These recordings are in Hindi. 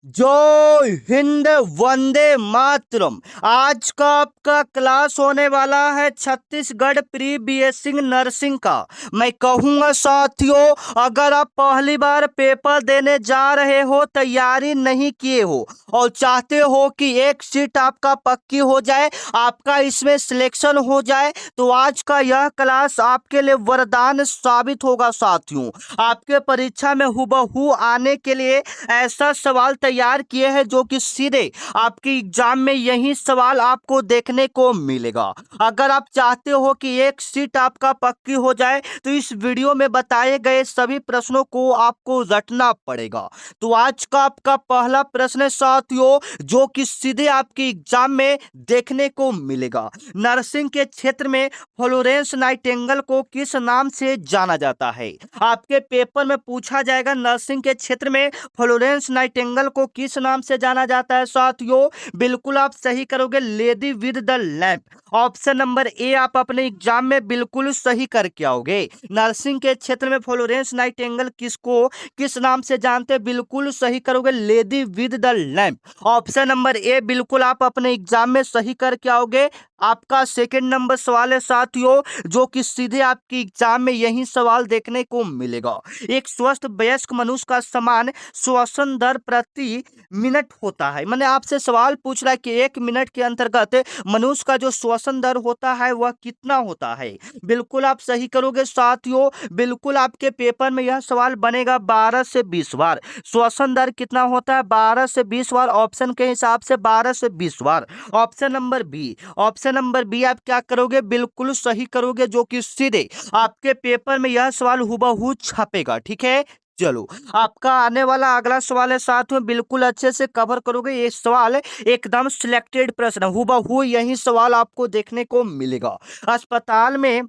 जय हिंद, वंदे मातरम। आज का आपका क्लास होने वाला है छत्तीसगढ़ प्री बीएससी नर्सिंग का। मैं कहूँगा साथियों, अगर आप पहली बार पेपर देने जा रहे हो, तैयारी नहीं किए हो और चाहते हो कि एक सीट आपका पक्की हो जाए, आपका इसमें सिलेक्शन हो जाए, तो आज का यह क्लास आपके लिए वरदान साबित होगा साथियों। आपके परीक्षा में हुबहू आने के लिए ऐसा सवाल तैयार किए हैं जो कि सीधे आपके एग्जाम में यही सवाल आपको देखने को मिलेगा। अगर आप चाहते हो कि एक सीट आपका पक्की हो जाए, तो इस वीडियो में बताए गए सभी प्रश्नों को आपको रटना पड़ेगा। तो आज का आपका पहला प्रश्न है साथियों, जो कि सीधे आपके एग्जाम में देखने को मिलेगा। नर्सिंग के क्षेत्र में फ्लोरेंस नाइटिंगेल को किस नाम से जाना जाता है? आपके पेपर में पूछा जाएगा, नर्सिंग के क्षेत्र में फ्लोरेंस नाइटिंगेल को किस नाम से जाना जाता है साथियों? बिल्कुल आप सही करोगे, lady with the lamp. Option number A आप अपने एग्जाम में बिल्कुल सही करके आओगे। नर्सिंग के क्षेत्र में फ्लोरेंस नाइटिंगेल किसको किस नाम से जानते हैं? बिल्कुल सही करोगे, lady with the lamp. Option number A बिल्कुल आप अपने एग्जाम में सही करके आओगे। आपका सेकंड नंबर सवाल है साथियों, जो कि सीधे आपके एग्जाम में यही सवाल देखने को मिलेगा। एक स्वस्थ वयस्क मनुष्य का समान श्वसन दर प्रति मिनट होता है। मैंने आपसे सवाल पूछ रहा है कि एक मिनट के अंतर्गत मनुष्य का जो श्वसन दर होता है वह कितना होता है? बिल्कुल आप सही करोगे साथियों। बिल्कुल आपके पेपर में यह सवाल बनेगा 12 से 20 बार। श्वसन दर कितना होता है? 12 से 20 बार। ऑप्शन के हिसाब से 12 से 20 बार। Option number B. Option number B आप क्या करोगे? बिल्कुल सही करोगे, जो कि सीधे आपके पेपर में यह सवाल हुबहू छपेगा। ठीक है, चलो आपका आने वाला अगला सवाल है साथियों, बिल्कुल अच्छे से कवर करोगे। ये सवाल एकदम सिलेक्टेड प्रश्न, हुबहू यही सवाल आपको देखने को मिलेगा। अस्पताल में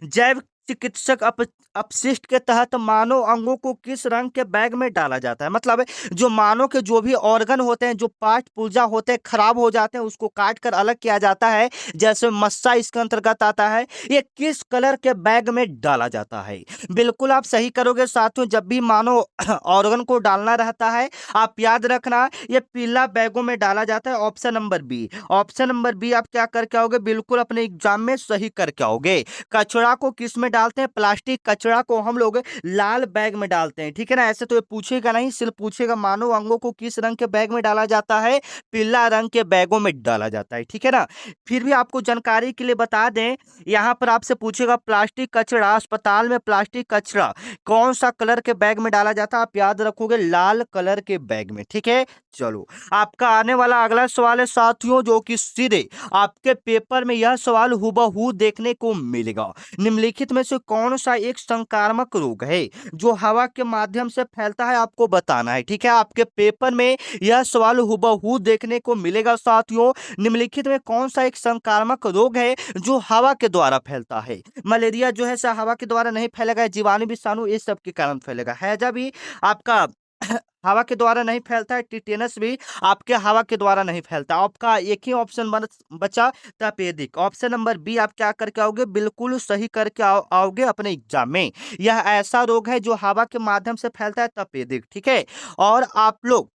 जैव चिकित्सक अपशिष्ट के तहत मानव अंगों को किस रंग के बैग में डाला जाता है? मतलब जो मानव के जो भी ऑर्गन होते हैं, जो पार्ट पुर्जा होते हैं, खराब हो जाते हैं, उसको काट कर अलग किया जाता है, जैसे मस्सा इसके अंतर्गत आता है। ये किस कलर के बैग में डाला जाता है? बिल्कुल आप सही करोगे साथियों। जब भी मानव ऑर्गन को डालना रहता है, आप याद रखना, ये पीला बैगों में डाला जाता है। Option number B. Option number B आप क्या करके आओगे? बिल्कुल अपने एग्जाम में सही करके आओगे। कचरा को किस में डालते हैं? प्लास्टिक कचरा को हम लोग लाल बैग में डालते हैं। ठीक है ना, ऐसे तो ये पूछेगा नहीं, सिर्फ पूछेगा मानव अंगों को किस रंग के बैग में डाला जाता है? पीला रंग के बैगों में डाला जाता है। ठीक है ना, फिर भी आपको जानकारी के लिए बता दें, यहाँ पर आपसे पूछेगा प्लास्टिक कचरा, अस्पताल में प्लास्टिक कचरा कौन सा कलर के बैग में डाला जाता है? आप याद रखोगे, लाल कलर के बैग में। ठीक है, चलो आपका आने वाला अगला सवाल है साथियों, जो कि सीधे आपके पेपर में यह सवाल हुबहू देखने को मिलेगा। निम्नलिखित में से कौन सा एक संक्रामक रोग है जो हवा के माध्यम से फैलता है? आपको बताना है। ठीक है, आपके पेपर में यह सवाल हुबहू देखने को मिलेगा साथियों। निम्नलिखित में कौन सा एक संक्रामक रोग है जो हवा के द्वारा फैलता है? मलेरिया जो है हवा के द्वारा नहीं फैलेगा, जीवाणु विषाणु ये सब के कारण फैलेगा। हैजा भी आपका हवा के द्वारा नहीं फैलता है। टिटेनस भी आपके हवा के द्वारा नहीं फैलता। आपका एक ही ऑप्शन बचा, तपेदिक। ऑप्शन नंबर बी आप क्या करके आओगे? बिल्कुल सही करके आओगे अपने एग्जाम में। यह ऐसा रोग है जो हवा के माध्यम से फैलता है, तपेदिक। ठीक है, और आप लोग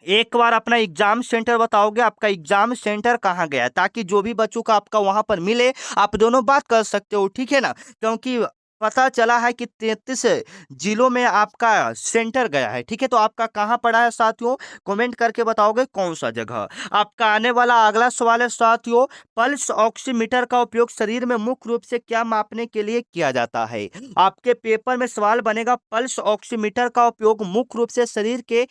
एक बार अपना एग्जाम सेंटर बताओगे, आपका एग्जाम सेंटर कहाँ गया है, ताकि जो भी बच्चों का आपका वहां पर मिले, आप दोनों बात कर सकते हो। ठीक है ना, क्योंकि पता चला है कि 33 जिलों में आपका सेंटर गया है। ठीक है, तो आपका कहाँ पड़ा है साथियों? कमेंट करके बताओगे कौन सा जगह। आपका आने वाला अगला सवाल है साथियों, पल्स ऑक्सीमीटर का उपयोग शरीर में मुख्य रूप से क्या मापने के लिए किया जाता है? आपके पेपर में सवाल बनेगा, पल्स ऑक्सीमीटर का उपयोग मुख्य रूप से शरीर के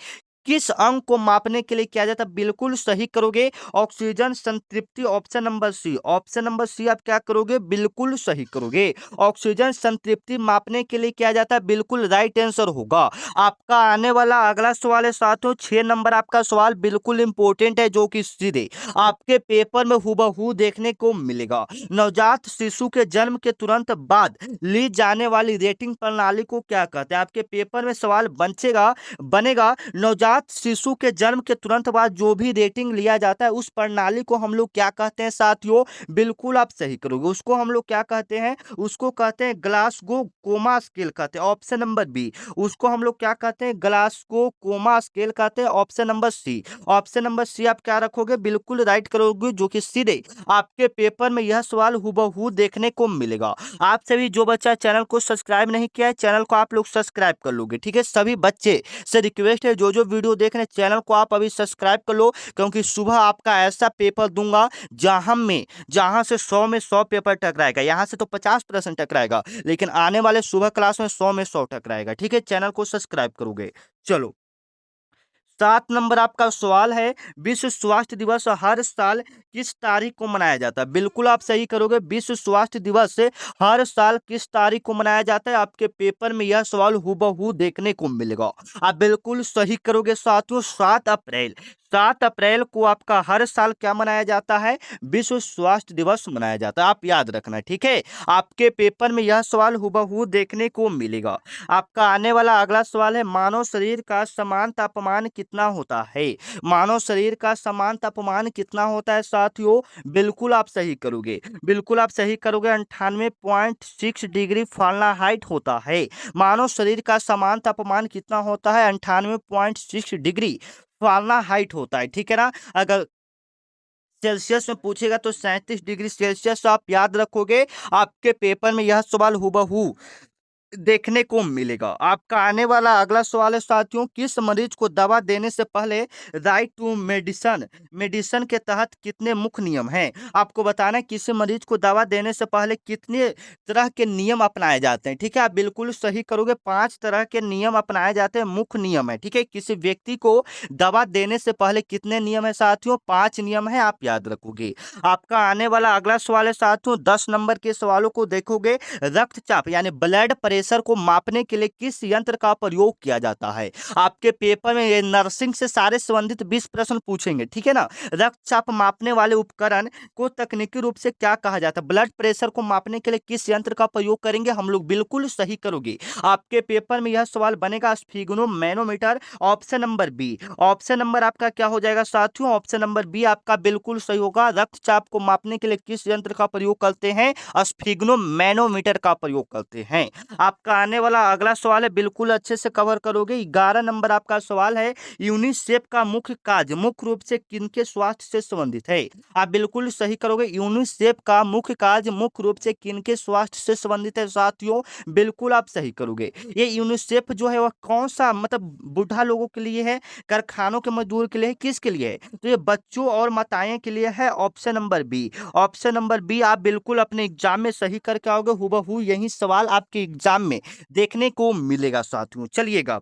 किस अंग को मापने के लिए किया जाता है? बिल्कुल सही करोगे, ऑक्सीजन संतृप्ति। Option number C. Option number C आप क्या करोगे? बिल्कुल सही करोगे, ऑक्सीजन संतृप्ति मापने के लिए किया जाता है। बिल्कुल राइट आंसर होगा। आपका आने वाला अगला सवाल है साथियों, 6 नंबर आपका सवाल बिल्कुल इंपॉर्टेंट है, जो कि सीधे आपके पेपर में हुबहू देखने को मिलेगा। नवजात शिशु के जन्म के तुरंत बाद ली जाने वाली रेटिंग प्रणाली को क्या कहते हैं? आपके पेपर में सवाल बनेगा, नवजात नवजात शिशु के जन्म के तुरंत बाद जो भी रेटिंग लिया जाता है उस प्रणाली को हम लोग क्या कहते हैं साथियों? बिल्कुल आप सही करोगे, उसको हम लोग क्या कहते हैं? उसको कहते हैं ग्लासगो कोमा स्केल कहते हैं, ऑप्शन नंबर बी। उसको हम लोग क्या कहते हैं? ग्लासगो कोमा स्केल कहते हैं, option number C. Option number C आप क्या रखोगे? बिल्कुल राइट करोगे, जो कि सीधे आपके पेपर में यह सवाल हूबहू देखने को मिलेगा। आप सभी जो बच्चा चैनल को सब्सक्राइब नहीं किया है, चैनल को आप लोग सब्सक्राइब कर लोगे, ठीक है। सभी बच्चे से रिक्वेस्ट है, जो जो वीडियो देख रहे हैं चैनल को आप अभी सब्सक्राइब कर लो, क्योंकि सुबह आपका ऐसा पेपर दूंगा जहां से 100 में 100 पेपर टकराएगा। यहां से तो 50% टकराएगा, लेकिन आने वाले सुबह क्लास में 100 में 100 टकराएगा, ठीक है। चैनल को सब्सक्राइब करोगे। चलो, 7 नंबर आपका सवाल है, विश्व स्वास्थ्य दिवस हर साल किस तारीख को मनाया जाता है? बिल्कुल आप सही करोगे, विश्व स्वास्थ्य दिवस हर साल किस तारीख को मनाया जाता है? आपके पेपर में यह सवाल हूबहू देखने को मिलेगा। आप बिल्कुल सही करोगे साथियों, 7 अप्रैल। 7 अप्रैल को आपका हर साल क्या मनाया जाता है? विश्व स्वास्थ्य दिवस मनाया जाता है, आप याद रखना, ठीक है। आपके पेपर में यह सवाल हूबहू देखने को मिलेगा। आपका आने वाला अगला सवाल है, मानव शरीर का समान तापमान कितना होता है? मानव शरीर का समान तापमान कितना होता है साथियों? बिल्कुल आप सही करोगे, बिल्कुल आप सही करोगे, 98.6 डिग्री फ़ारेनहाइट होता है। मानव शरीर का समान तापमान कितना होता है? 98.6 डिग्री फ़ारेनहाइट होता है, ठीक है ना। अगर सेल्सियस में पूछेगा तो 37 डिग्री सेल्सियस आप याद रखोगे। आपके पेपर में यह सवाल हूबहू देखने को मिलेगा। आपका आने वाला अगला सवाल है साथियों, किस मरीज को दवा देने से पहले राइट टू मेडिसन मेडिसन के तहत कितने मुख्य नियम हैं? आपको बताना है किसी मरीज को दवा देने से पहले कितने तरह के नियम अपनाए जाते हैं, ठीक है। आप बिल्कुल सही करोगे, 5 तरह के नियम अपनाए जाते हैं, मुख्य नियम है, ठीक है। किसी व्यक्ति को दवा देने से पहले कितने नियम है साथियों? 5 नियम है, आप याद रखोगे। आपका आने वाला अगला सवाल है साथियों, 10 नंबर के सवालों को देखोगे, रक्तचाप यानी ब्लड प्रेशर को मापने के लिए किस यंत्र का प्रयोग किया जाता है? आपके पेपर में ये नर्सिंग से सारे संबंधित 20 प्रश्न पूछेंगे, ठीक है ना। रक्तचाप मापने वाले उपकरण को तकनीकी रूप से क्या कहा जाता है? ब्लड प्रेशर को मापने के लिए किस यंत्र का प्रयोग करेंगे हम लोग? बिल्कुल सही करोगे। आपके पेपर में यह सवाल बनेगा, sphygmomanometer, option number B. Option number आपका क्या हो जाएगा साथियों? ऑप्शन नंबर बी आपका बिल्कुल सही होगा। रक्तचाप को मापने के लिए किस यंत्र का प्रयोग करते हैं? स्फिग्नोमैनोमीटर का प्रयोग करते हैं। आपका आने वाला अगला सवाल है, बिल्कुल अच्छे से कवर करोगे। 11 नंबर आपका सवाल है, यूनिसेफ का मुख्य कार्य मुख्य रूप से किनके स्वास्थ्य से संबंधित है? आप बिल्कुल सही करोगे, यूनिसेफ का मुख्य कार्य मुख्य रूप से किनके स्वास्थ्य से संबंधित है साथियों? बिल्कुल आप सही करोगे। ये यूनिसेफ जो है वह कौन सा, मतलब बूढ़ा लोगों के लिए है, कारखानों के मजदूर के लिए है, किसके लिए है? तो ये बच्चों और माताएं के लिए है, option number B. Option number B आप बिल्कुल अपने एग्जाम में सही करके आओगे, हूबहू यही सवाल आपके एग्जाम में देखने को मिलेगा साथियों। चलिएगा,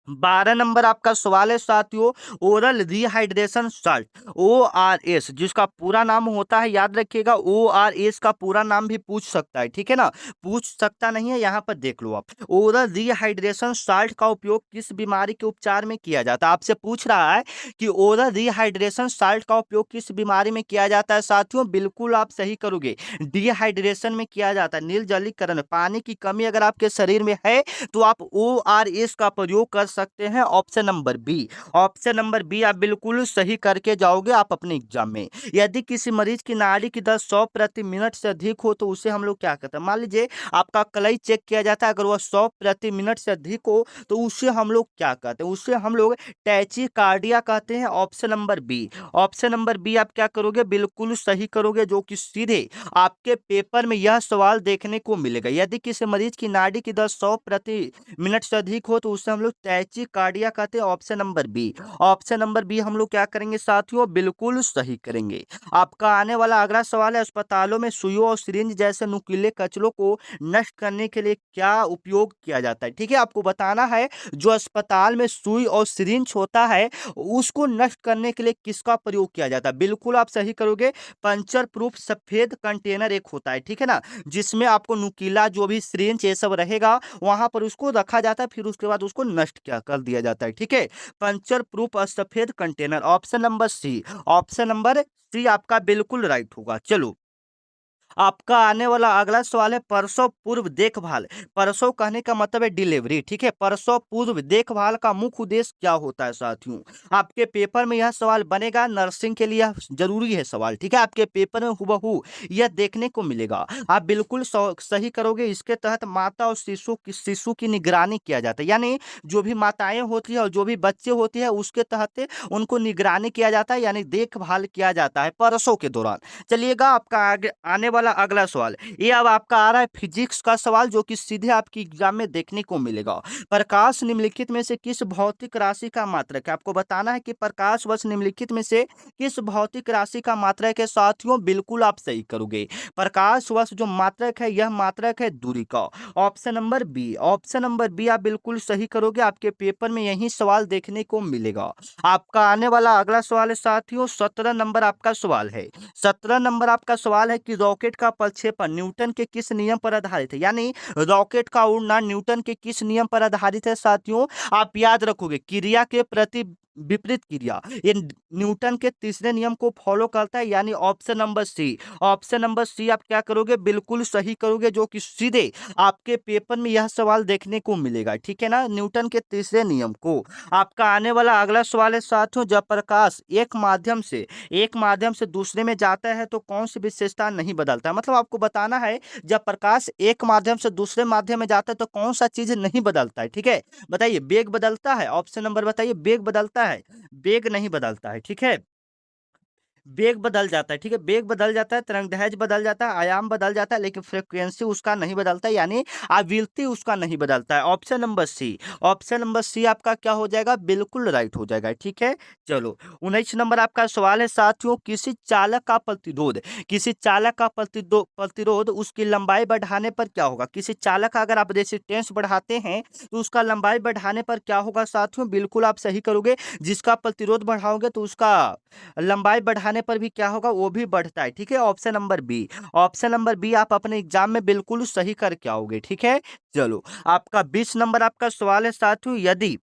12 नंबर आपका सवाल है साथियों, ओरल रिहाइड्रेशन साल्ट, ORS, जिसका पूरा नाम होता है, याद रखिएगा, ORS का पूरा नाम भी पूछ सकता है, ठीक है ना। पूछ सकता नहीं है, यहाँ पर देख लो आप। ओरल रिहाइड्रेशन साल्ट का उपयोग किस बीमारी के उपचार में किया जाता है? आपसे पूछ रहा है कि ओरल रिहाइड्रेशन साल्ट का उपयोग किस बीमारी में किया जाता है साथियों? बिल्कुल आप सही करोगे, डिहाइड्रेशन में किया जाता है, निर्जलीकरण में। पानी की कमी अगर आपके शरीर में है तो आप ORS का प्रयोग कर सकते हैं, option number B. Option number B आप बिल्कुल सही करके जाओगे आप अपने एग्जाम में। यदि किसी मरीज की नाड़ी की दर 100 प्रति मिनट से अधिक हो तो उसे हम लोग क्या कहते हैं? मान लीजिए आपका कलई चेक किया जाता है, अगर वह 100 प्रति मिनट से अधिक हो तो उसे हम लोग क्या कहते हैं? उसे हम लोग टैचिकार्डिया कहते हैं, option number B. Option number B आप क्या करोगे? बिल्कुल सही करोगे, जो कि सीधे आपके पेपर में यह सवाल देखने को मिलेगा। यदि किसी मरीज की नाड़ी की दर 100 प्रति मिनट से अधिक हो तो उससे हम लोग टैचिकार्डिया कहते हैं, option number B. Option number B हम लोग क्या करेंगे साथियों? बिल्कुल सही करेंगे। आपका आने वाला अगला सवाल है, अस्पतालों में सुइयों और सिरिंज जैसे नुकीले कचरों को नष्ट करने के लिए क्या उपयोग किया जाता है? ठीक है, आपको बताना है, जो अस्पताल में सुई और सिरिंज होता है उसको नष्ट करने के लिए किसका प्रयोग किया जाता है? बिल्कुल आप सही करोगे, पंचर प्रूफ सफेद कंटेनर एक होता है, ठीक है ना, जिसमें आपको नुकीला जो भी सिरिंज ये सब रहेगा वहां पर उसको रखा जाता है, फिर उसके बाद उसको नष्ट क्या कर दिया जाता है, ठीक है। पंचर प्रूफ सफेद container, option number C. Option number C आपका बिल्कुल राइट होगा। चलो, आपका आने वाला अगला सवाल है प्रसव पूर्व देखभाल। प्रसव कहने का मतलब है डिलीवरी, ठीक है। प्रसव पूर्व देखभाल का मुख्य उद्देश्य क्या होता है साथियों? आपके पेपर में यह सवाल बनेगा, नर्सिंग के लिए यह जरूरी है सवाल, ठीक है। आपके पेपर में हुबहू यह देखने को मिलेगा। आप बिल्कुल सही करोगे। इसके तहत माता और शिशु की निगरानी किया जाता है, यानी जो भी माताएं होती है और जो भी बच्चे होते हैं उसके तहत उनको निगरानी किया जाता है, यानी देखभाल किया जाता है प्रसव के दौरान। चलिएगा, आपका आगे आने वाला अगला सवाल, ये अब आपका आ रहा है फिजिक्स का सवाल, जो कि सीधे आपकी एग्जाम में देखने को मिलेगा। प्रकाश निम्नलिखित में से किस भौतिक राशि का मात्रक है? आपको बताना है कि प्रकाश वर्ष निम्नलिखित में से किस भौतिक राशि का मात्रक है साथियों? बिल्कुल आप सही करोगे। प्रकाश वर्ष जो मात्रक है, यह मात्रक है दूरी का। Option number B, option number B आप बिल्कुल सही करोगे। आपके पेपर में यही सवाल देखने को मिलेगा। आपका आने वाला अगला सवाल है साथियों, 17 नंबर आपका सवाल है। 17 नंबर आपका सवाल है कि रॉकेट का प्रक्षेपण न्यूटन के किस नियम पर आधारित है? यानी रॉकेट का उड़ना न्यूटन के किस नियम पर आधारित है साथियों? आप याद रखोगे, क्रिया के प्रति विपरीत क्रिया, ये न्यूटन के तीसरे नियम को फॉलो करता है, यानी option number C. Option number C आप क्या करोगे? बिल्कुल सही करोगे, जो कि सीधे आपके पेपर में यह सवाल देखने को मिलेगा, ठीक है ना, न्यूटन के तीसरे नियम को। आपका आने वाला अगला सवाल है साथियों, जब प्रकाश एक माध्यम से दूसरे में जाता है तो कौन सी विशेषता नहीं बदलता है? मतलब आपको बताना है, जब प्रकाश एक माध्यम से दूसरे माध्यम में जाता है तो कौन सा चीज नहीं बदलता है, ठीक है। बताइए, वेग बदलता है? ऑप्शन नंबर बताइए, वेग बदलता है? वेग नहीं बदलता है, ठीक है। वेग बदल जाता है, ठीक है। वेग बदल जाता है, तरंगदैर्घ्य बदल जाता है, आयाम बदल जाता है, लेकिन फ्रीक्वेंसी उसका नहीं बदलता है, यानी आवृत्ति उसका नहीं बदलता है। Option number C, option number C आपका क्या हो जाएगा? बिल्कुल राइट हो जाएगा, ठीक है। चलो, 19 नंबर आपका सवाल है साथियों, किसी चालक का प्रतिरोध उसकी लंबाई बढ़ाने पर क्या होगा? किसी चालक का अगर आप रेजिस्टेंस बढ़ाते हैं तो उसका लंबाई बढ़ाने पर क्या होगा साथियों? बिल्कुल आप सही करोगे। जिसका प्रतिरोध बढ़ाओगे तो उसका लंबाई बढ़ाने पर भी क्या होगा? वो भी बढ़ता है, ठीक है। Option number B, option number B आप अपने एग्जाम में बिल्कुल सही करके आओगे, ठीक है। चलो, आपका 20 नंबर आपका सवाल है साथियों, यदि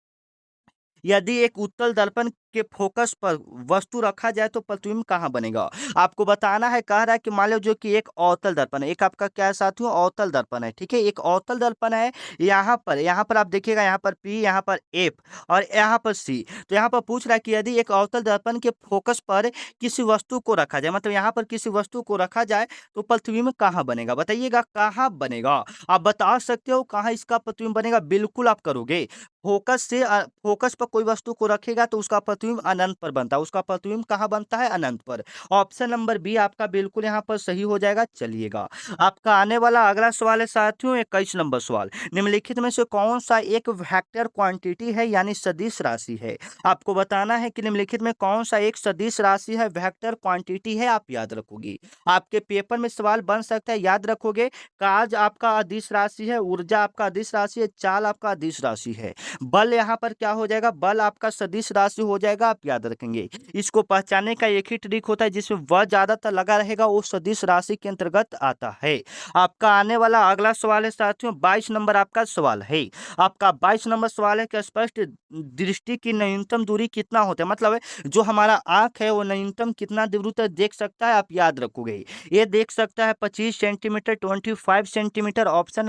यदि एक उत्तल दर्पण के फोकस पर वस्तु रखा जाए तो प्रतिबिंब कहाँ बनेगा? आपको बताना है, कह रहा है कि मान लो जो कि एक अवतल दर्पण है, एक आपका क्या है साथियों? अवतल दर्पण है, ठीक है। एक अवतल दर्पण है। यहाँ पर आप देखिएगा, यहाँ पर पी, यहाँ पर एफ और यहाँ पर सी। तो यहाँ पर पूछ रहा है कि यदि एक अवतल दर्पण के फोकस पर किसी वस्तु को रखा जाए, मतलब यहाँ पर किसी वस्तु को रखा जाए तो प्रतिबिंब कहाँ बनेगा? बताइएगा कहाँ बनेगा। आप बता सकते हो कहाँ इसका प्रतिबिंब बनेगा? बिल्कुल आप करोगे। फोकस पर कोई वस्तु को रखेगा तो उसका प्रतिबिंब अनंत पर बनता है। उसका प्रतिबिंब कहाँ बनता है? अनंत पर। ऑप्शन नंबर बी आपका बिल्कुल यहाँ पर सही हो जाएगा। चलिएगा, आपका आने वाला अगला सवाल है साथियों, 21 नंबर सवाल, निम्नलिखित में से कौन सा एक वेक्टर क्वांटिटी है, यानी सदिश राशि है? आपको बताना है कि निम्नलिखित में कौन सा एक सदिश राशि है, वेक्टर क्वांटिटी है। आप याद रखोगे, आपके पेपर में सवाल बन सकता है, याद रखोगे। काज आपका अदिश राशि है, ऊर्जा आपका अदिश राशि है, चाल आपका अदिश राशि है। बल यहाँ पर क्या हो जाएगा? बल आपका सदिश राशि हो जाएगा। आप याद रखेंगे, इसको पहचानने का एक ही ट्रिक होता है, जिसमें वह ज्यादातर लगा रहेगा वो सदिश राशि के अंतर्गत आता है। आपका आने वाला अगला सवाल है साथियों, 22 नंबर आपका सवाल है। आपका 22 नंबर सवाल है कि स्पष्ट दृष्टि की न्यूनतम दूरी कितना होता है? मतलब जो हमारा आंख है वो न्यूनतम कितना दूरी तक देख सकता है? आप याद रखोगे, ये देख सकता है 25 centimetre, 25 centimetre. Option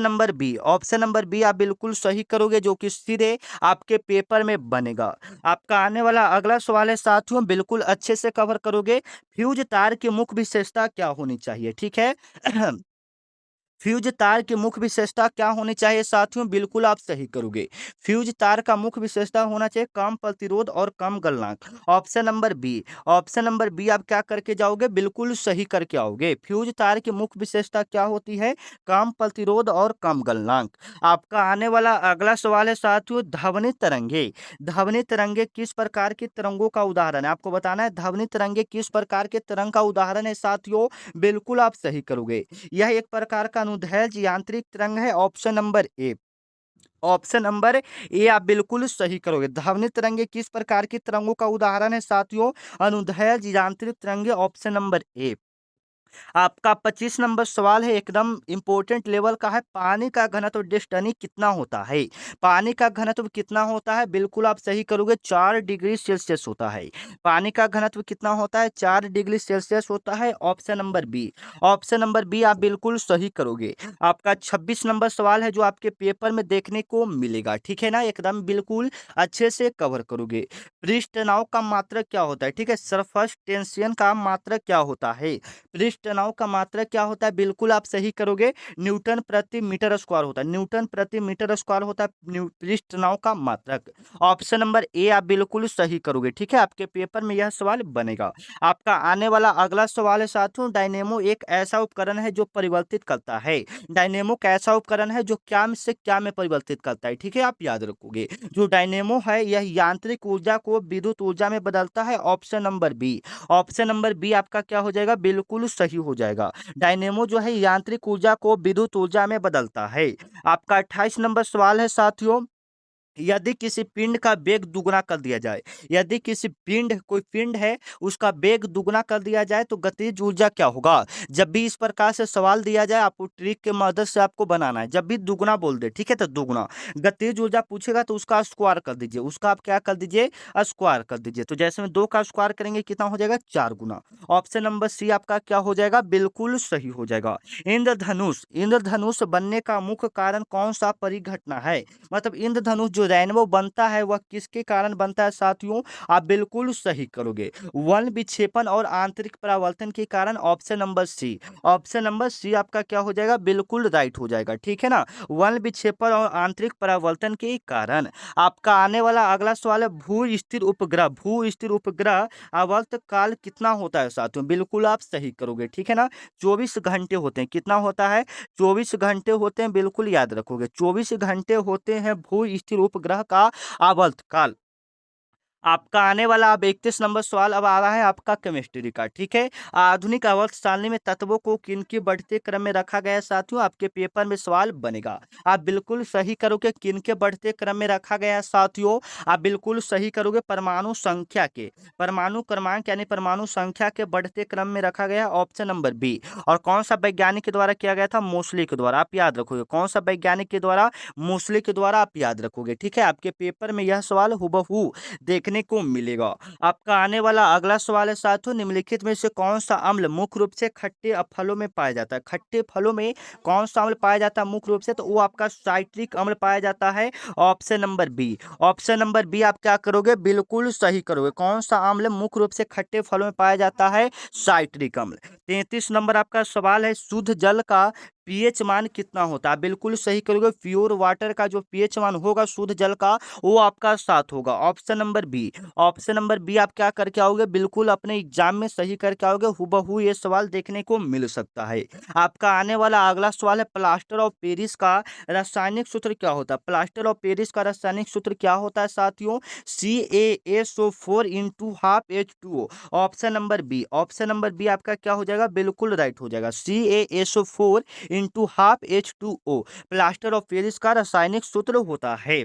number B, option number B आप बिल्कुल सही करोगे, जो कि सीधे आपके पेपर में बनेगा। आपका आने वाला अगला सवाल है साथियों, बिल्कुल अच्छे से कवर करोगे। फ्यूज तार की मुख्य विशेषता क्या होनी चाहिए? ठीक है। फ्यूज तार की मुख्य विशेषता क्या होनी चाहिए साथियों? बिल्कुल आप सही करोगे। फ्यूज तार का मुख्य विशेषता होना चाहिए कम प्रतिरोध और कम गलनांक। Option number B, option number B आप क्या करके जाओगे? बिल्कुल सही करके आओगे। फ्यूज तार की मुख्य विशेषता क्या होती है? कम प्रतिरोध और कम गलनांक। आपका आने वाला अगला सवाल है साथियों, ध्वनि तरंगे। ध्वनि तरंगे किस प्रकार की तरंगों का उदाहरण है? आपको बताना है ध्वनि तरंगे किस प्रकार के तरंग का उदाहरण है साथियों? बिल्कुल आप सही करोगे। यह एक प्रकार का अनुदैर्ध्य यांत्रिक तरंग है। Option number A, option number A आप बिल्कुल सही करोगे। ध्वनि तरंगे किस प्रकार की तरंगों का उदाहरण है साथियों? अनुदैर्ध्य यांत्रिक तरंगे। Option number A. आपका 25 नंबर सवाल है, एकदम इंपॉर्टेंट लेवल का है। पानी का घनत्व डेस्टनी कितना होता है? पानी का घनत्व कितना होता है? बिल्कुल आप सही करोगे, 4 डिग्री सेल्सियस होता है। पानी का घनत्व कितना होता है? 4 डिग्री सेल्सियस होता है। Option number B. Option number B आप बिल्कुल सही करोगे। आपका 26 नंबर सवाल है जो आपके पेपर में देखने को मिलेगा, ठीक है ना? एकदम बिल्कुल अच्छे से कवर करोगे। पृष्ठ तनाव का मात्रक क्या होता है? ठीक है, सरफेस टेंशन का मात्रक क्या होता है? पृष्ठ तनाव का मात्रक क्या होता है? बिल्कुल आप सही करोगे, न्यूटन प्रति मीटर स्क्वायर होता है। न्यूटन प्रति मीटर स्क्वायर होता है पृष्ठ तनाव का मात्रक। ऑप्शन नंबर ए आप बिल्कुल सही करोगे, ठीक है। आपके पेपर में यह सवाल बनेगा। आपका आने वाला अगला सवाल है साथियों, डायनेमो एक ऐसा उपकरण है जो परिवर्तित करता है। डायनेमो एक ऐसा उपकरण है जो क्या से क्या में परिवर्तित करता है, ठीक है, आप याद रखोगे। जो डायनेमो है यह यांत्रिक ऊर्जा को विद्युत ऊर्जा में बदलता है। Option number B. Option number B आपका क्या हो जाएगा? बिल्कुल सही हो जाएगा। डायनेमो जो है यांत्रिक ऊर्जा को विद्युत ऊर्जा में बदलता है। आपका 28 नंबर सवाल है साथियों, यदि किसी पिंड का वेग दुगना कर दिया जाए, यदि किसी पिंड कोई पिंड है उसका वेग दुगना कर दिया जाए तो गतिज ऊर्जा क्या होगा? जब भी इस प्रकार से सवाल दिया जाए आपको ट्रिक के मदद से आपको बनाना है। जब भी दुगना बोल दे, ठीक है, तो दुगना गतिज ऊर्जा पूछेगा तो उसका स्क्वायर कर दीजिए, उसका आप क्या कर दीजिए? स्क्वायर कर दीजिए। तो जैसे में 2 का स्क्वायर करेंगे कितना हो जाएगा? 4 गुना। ऑप्शन नंबर सी आपका क्या हो जाएगा? बिल्कुल सही हो जाएगा। इंद्रधनुष, इंद्रधनुष बनने का मुख्य कारण कौन सा परिघटना है? मतलब इंद्रधनुष जो रेनबो बनता है वह किसके कारण बनता है साथियों? आप बिल्कुल सही करोगे, वन विक्षेपण और आंतरिक परावर्तन के कारण। Option number C. Option number C आपका क्या हो जाएगा? बिल्कुल राइट हो जाएगा, ठीक है ना? वन विक्षेपण और आंतरिक परावर्तन के कारण। आपका आने वाला अगला सवाल है, भू स्थिर उपग्रह, भू स्थिर उपग्रह आवर्त काल कितना होता है साथियों? बिल्कुल आप सही करोगे, ठीक है ना? 24 घंटे होते हैं। कितना होता है? 24 घंटे होते हैं, बिल्कुल याद रखोगे। 24 घंटे होते हैं भू स्थिर उपग्रह का आवर्तकाल। आपका आने वाला अब 31 नंबर सवाल अब आ रहा है आपका केमिस्ट्री का, ठीक है। आधुनिक आवर्त सारणी में तत्वों को किनके बढ़ते क्रम में रखा गया है साथियों? आपके पेपर में सवाल बनेगा। आप बिल्कुल सही करोगे, किनके बढ़ते क्रम में रखा गया है साथियों? आप बिल्कुल सही करोगे, परमाणु संख्या के, परमाणु क्रमांक यानी परमाणु संख्या के बढ़ते क्रम में रखा गया है। Option number B. और कौन सा वैज्ञानिक के द्वारा किया गया था? मोस्टली के द्वारा, आप याद रखोगे। कौन सा वैज्ञानिक के द्वारा? मोस्टली के द्वारा, आप याद रखोगे, ठीक है। आपके पेपर में यह सवाल हुबहू देखने को मिलेगा। आपका आने वाला अगला सवाल है साथियों, निम्नलिखित में से कौन सा अम्ल मुख्य रूप से खट्टे फलों में पाया जाता है? खट्टे फलों में कौन सा अम्ल पाया जाता है मुख्य रूप से? तो वो आपका साइट्रिक अम्ल पाया जाता है। Option number B. Option number B आप क्या करोगे? बिल्कुल सही करोगे। कौन सा अम्ल मुख्य रूप से खट्टे फलों में पाया जाता है? साइट्रिक अम्ल। 33 नंबर आपका सवाल है, शुद्ध जल का पीएच मान कितना होता है? बिल्कुल सही करोगे, प्योर वाटर का जो पीएच मान होगा शुद्ध जल का वो आपका 7 होगा। Option number B. Option number B आप क्या करके आओगे? बिल्कुल अपने एग्जाम में सही करके आओगे, हुबहू ये सवाल देखने को मिल सकता है। आपका आने वाला अगला सवाल है, प्लास्टर ऑफ पेरिस का रासायनिक सूत्र क्या होता है? प्लास्टर ऑफ पेरिस का रासायनिक सूत्र क्या होता है साथियों? CaSO4 into half H2O। Option number B. Option number B आपका क्या हो जाएगा? बिल्कुल राइट हो जाएगा, CaSO4 into half H2O plaster of Paris का रासायनिक सूत्र होता है।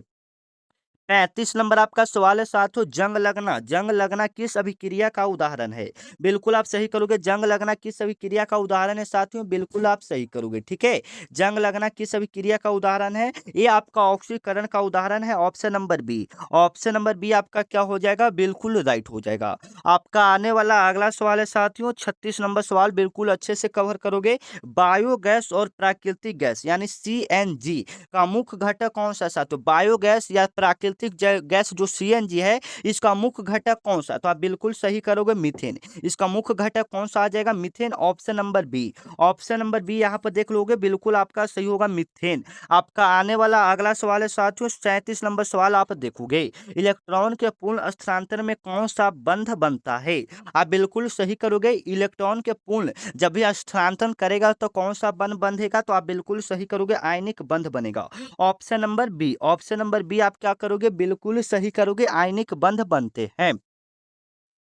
35 नंबर आपका सवाल है साथियों, जंग लगना, जंग लगना किस अभिक्रिया का उदाहरण है? बिल्कुल आप सही करोगे, जंग लगना किस अभिक्रिया का उदाहरण है साथियों? बिल्कुल आप सही करोगे, ठीक है। जंग लगना किस अभिक्रिया का उदाहरण है? ये आपका ऑक्सीकरण का उदाहरण है। Option number B. Option number B आपका क्या हो जाएगा? बिल्कुल राइट हो जाएगा। आपका आने वाला अगला सवाल है साथियों, 36 नंबर सवाल, बिल्कुल अच्छे से कवर करोगे। बायोगैस और प्राकृतिक गैस यानी CNG का मुख्य घटक कौन सा है साथियों? बायोगैस या प्राकृतिक गैस जो CNG है इसका मुख्य घटक कौन सा? तो आप बिल्कुल सही करोगे, मीथेन। इसका मुख्य घटक कौन सा आ जाएगा? Methane. Option number B. Option number B यहाँ पर देख लोगे, बिल्कुल आपका सही होगा, मीथेन। आपका आने वाला अगला सवाल है साथियों, 37 नंबर सवाल आप देखोगे, इलेक्ट्रॉन के पूर्ण स्थानांतरण में कौन सा बंध बनता है? आप बिल्कुल सही करोगे, इलेक्ट्रॉन के पूर्ण जब भी स्थानांतरण करेगा तो कौन सा बंध बंधेगा? तो आप बिल्कुल सही करोगे, आयनिक बंध बनेगा। Option number B. Option number B आप क्या करोगे? बिल्कुल सही करोगे, आयनिक बंध बनते हैं।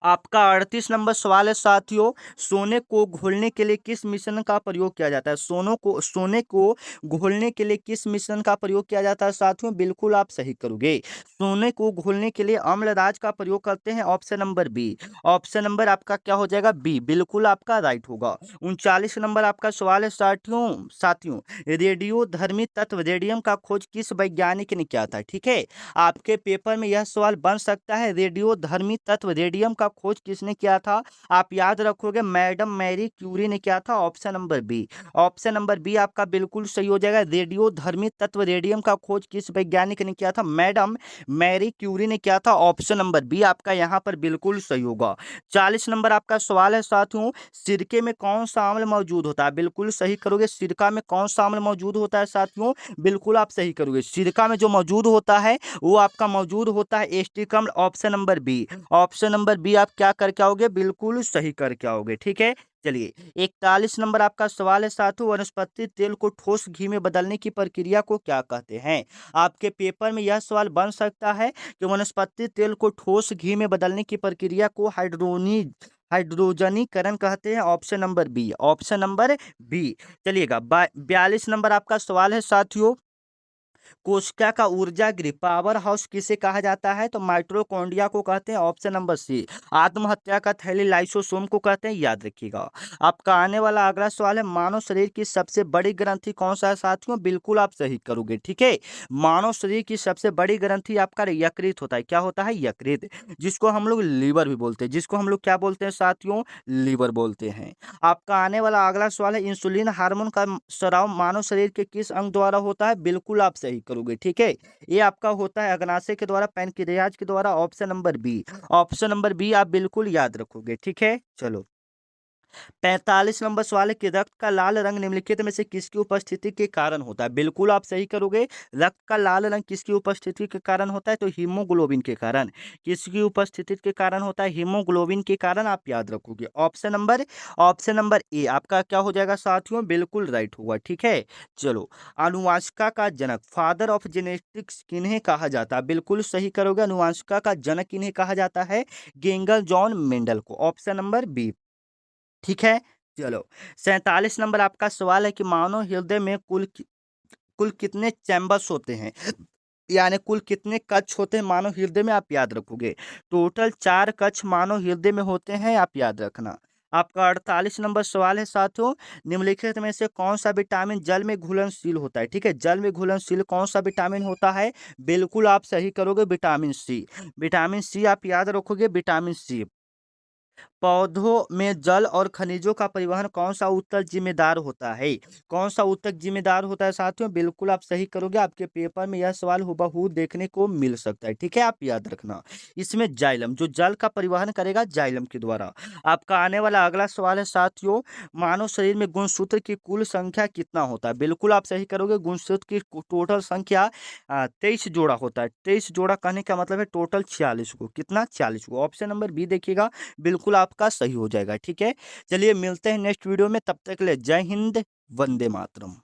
आपका 38 नंबर सवाल है साथियों, सोने को घोलने के लिए किस मिश्रण का प्रयोग किया जाता है? सोने को घोलने के लिए किस मिश्रण का प्रयोग किया जाता है साथियों? बिल्कुल आप सही करोगे। सोने को घोलने के लिए अम्लराज का प्रयोग करते हैं, option number B. Option number आपका क्या हो जाएगा? बी, बिल्कुल आपका राइट होगा। 39 नंबर आपका सवाल है साथियों साथियों रेडियो धर्मी तत्व रेडियम का खोज किस वैज्ञानिक ने किया था? ठीक है, आपके पेपर में यह सवाल बन सकता है, रेडियो धर्मी तत्व रेडियम का खोज किसने किया था? आप याद रखोगे मैडम मैरी क्यूरी ने किया था, option number B. Option number B आपका बिल्कुल सही हो जाएगा। रेडियो धर्मी तत्व रेडियम का खोज किस वैज्ञानिक ने किया था? मैडम मैरी क्यूरी ने किया था, ऑप्शन नंबर बी आपका यहाँ पर बिल्कुल सही होगा। 40 नंबर आपका सवाल है साथियों, सिरके में कौन सा अम्ल मौजूद होता है? बिल्कुल सही करोगे। सिरका में कौन सा अम्ल मौजूद होता है साथियों? बिल्कुल आप सही करोगे। सिरका में जो मौजूद होता है वो आपका मौजूद होता है एस्टिक अम्ल, option number B. Option number B आप क्या करके आओगे? बिल्कुल सही करके आओगे, ठीक है। चलिए, 41 नंबर आपका सवाल है साथियों, वनस्पति तेल को ठोस घी में बदलने की प्रक्रिया को क्या कहते हैं? आपके पेपर में यह सवाल बन सकता है कि वनस्पति तेल को ठोस घी में बदलने की प्रक्रिया को हाइड्रोजनीकरण कहते हैं, option number B. Option number B. चलिएगा, 42 नंबर आपका सवाल है साथियों, कोशिका का ऊर्जा गृह पावर हाउस किसे कहा जाता है? तो माइटोकॉन्ड्रिया को कहते हैं, ऑप्शन नंबर सी। आत्महत्या का थैली लाइसोसोम को कहते हैं, याद रखिएगा। आपका आने वाला अगला सवाल है, मानव शरीर की सबसे बड़ी ग्रंथि कौन सा है साथियों? बिल्कुल आप सही करोगे, ठीक है। मानव शरीर की सबसे बड़ी ग्रंथि आपका यकृत होता है। क्या होता है? यकृत, जिसको हम लोग लीवर भी बोलते हैं, जिसको हम लोग क्या बोलते हैं साथियों? लीवर बोलते हैं। आपका आने वाला अगला सवाल है, इंसुलिन हार्मोन का स्राव मानव शरीर के किस अंग द्वारा होता है? बिल्कुल आप सही करोगे, ठीक है। ये आपका होता है अग्नाशय के द्वारा, पैनक्रियाज के द्वारा, option number B. Option number B आप बिल्कुल याद रखोगे, ठीक है। चलो, 45 नंबर सवाल है कि रक्त का लाल रंग निम्नलिखित में से किसकी उपस्थिति के कारण होता है? बिल्कुल आप सही करोगे। रक्त का लाल रंग किसकी उपस्थिति के कारण होता है? तो हीमोग्लोबिन के कारण। किसकी उपस्थिति के कारण होता है? हीमोग्लोबिन के कारण, आप याद रखोगे। ऑप्शन नंबर ए आपका क्या हो जाएगा साथियों? बिल्कुल राइट होगा, ठीक है। चलो, अनुवांशिका का जनक, फादर ऑफ जेनेटिक्स किन्हें कहा जाता है? बिल्कुल सही करोगे। अनुवांशिका का जनक किन्हें कहा जाता है? गेंगल जॉन मेंडल को, ऑप्शन नंबर बी, ठीक है। चलो, 47 नंबर आपका सवाल है कि मानव हृदय में कुल कितने चैम्बर्स होते हैं? यानी कुल कितने कक्ष होते हैं मानव हृदय में? आप याद रखोगे। टोटल 4 कक्ष मानव हृदय में होते हैं, आप याद रखना। आपका 48 नंबर सवाल है साथियों, निम्नलिखित में से कौन सा विटामिन जल में घुलनशील होता है? ठीक है, जल में घुलनशील कौन सा विटामिन होता है? बिल्कुल आप सही करोगे, विटामिन सी। विटामिन सी आप याद रखोगे, विटामिन सी। पौधों में जल और खनिजों का परिवहन कौन सा ऊतक जिम्मेदार होता है? कौन सा ऊतक जिम्मेदार होता है साथियों? बिल्कुल आप सही करोगे। आपके पेपर में यह सवाल हुबहू देखने को मिल सकता है, ठीक है, आप याद रखना। इसमें जाइलम, जो जल का परिवहन करेगा जाइलम के द्वारा। आपका आने वाला अगला सवाल है साथियों, मानव शरीर में गुणसूत्र की कुल संख्या कितना होता है? बिल्कुल आप सही करोगे। गुणसूत्र की टोटल संख्या 23 जोड़ा होता है। 23 जोड़ा कहने का मतलब है टोटल 46 को। कितना? 46 को। ऑप्शन नंबर बी देखिएगा, बिल्कुल आपका सही हो जाएगा, ठीक है। चलिए, मिलते हैं नेक्स्ट वीडियो में, तब तक के लिए जय हिंद, वंदे मातरम।